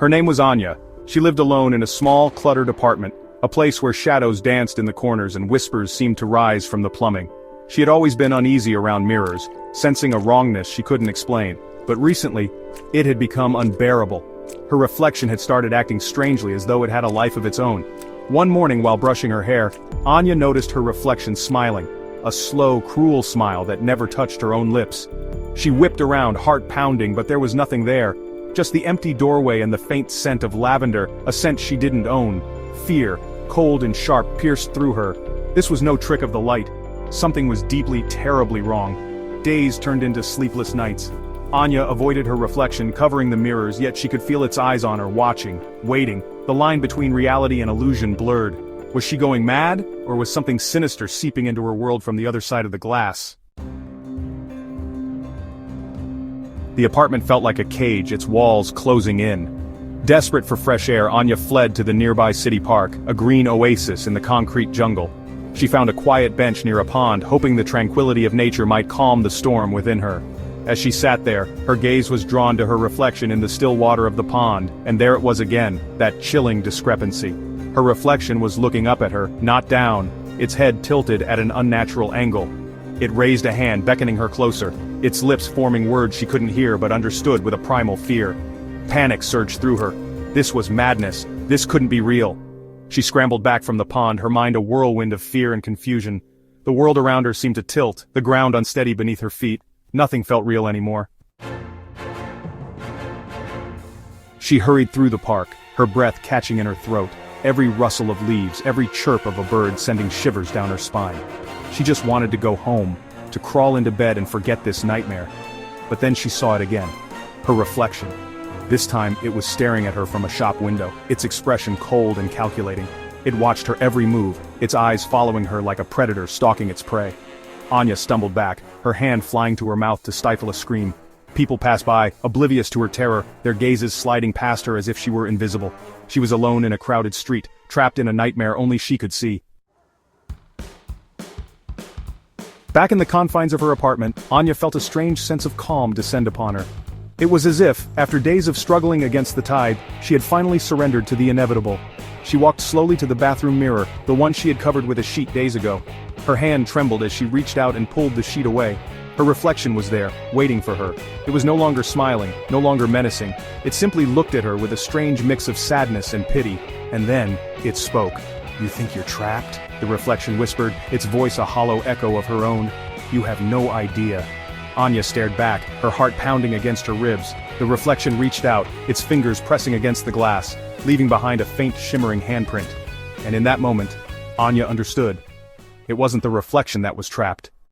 Her name was Anya. She lived alone in a small, cluttered apartment, a place where shadows danced in the corners and whispers seemed to rise from the plumbing. She had always been uneasy around mirrors, sensing a wrongness she couldn't explain, but recently, it had become unbearable. Her reflection had started acting strangely as though it had a life of its own. One morning while brushing her hair, Anya noticed her reflection smiling, a slow, cruel smile that never touched her own lips. She whipped around, heart pounding, but there was nothing there. Just the empty doorway and the faint scent of lavender, a scent she didn't own. Fear, cold and sharp, pierced through her. This was no trick of the light. Something was deeply, terribly wrong. Days turned into sleepless nights. Anya avoided her reflection, covering the mirrors, yet she could feel its eyes on her, watching, waiting. The line between reality and illusion blurred. Was she going mad, or was something sinister seeping into her world from the other side of the glass? The apartment felt like a cage, its walls closing in. Desperate for fresh air, Anya fled to the nearby city park, a green oasis in the concrete jungle. She found a quiet bench near a pond, hoping the tranquility of nature might calm the storm within her. As she sat there, her gaze was drawn to her reflection in the still water of the pond, and there it was again, that chilling discrepancy. Her reflection was looking up at her, not down, its head tilted at an unnatural angle. It raised a hand, beckoning her closer, its lips forming words she couldn't hear but understood with a primal fear. Panic surged through her. This was madness. This couldn't be real. She scrambled back from the pond, her mind a whirlwind of fear and confusion. The world around her seemed to tilt, the ground unsteady beneath her feet. Nothing felt real anymore. She hurried through the park, her breath catching in her throat, every rustle of leaves, every chirp of a bird sending shivers down her spine. She just wanted to go home, to crawl into bed and forget this nightmare. But then she saw it again. Her reflection. This time, it was staring at her from a shop window, its expression cold and calculating. It watched her every move, its eyes following her like a predator stalking its prey. Anya stumbled back, her hand flying to her mouth to stifle a scream. People passed by, oblivious to her terror, their gazes sliding past her as if she were invisible. She was alone in a crowded street, trapped in a nightmare only she could see. Back in the confines of her apartment, Anya felt a strange sense of calm descend upon her. It was as if, after days of struggling against the tide, she had finally surrendered to the inevitable. She walked slowly to the bathroom mirror, the one she had covered with a sheet days ago. Her hand trembled as she reached out and pulled the sheet away. Her reflection was there, waiting for her. It was no longer smiling, no longer menacing. It simply looked at her with a strange mix of sadness and pity. And then, it spoke. "You think you're trapped?" the reflection whispered, its voice a hollow echo of her own. "You have no idea." Anya stared back, her heart pounding against her ribs. The reflection reached out, its fingers pressing against the glass, leaving behind a faint shimmering handprint. And in that moment, Anya understood. It wasn't the reflection that was trapped.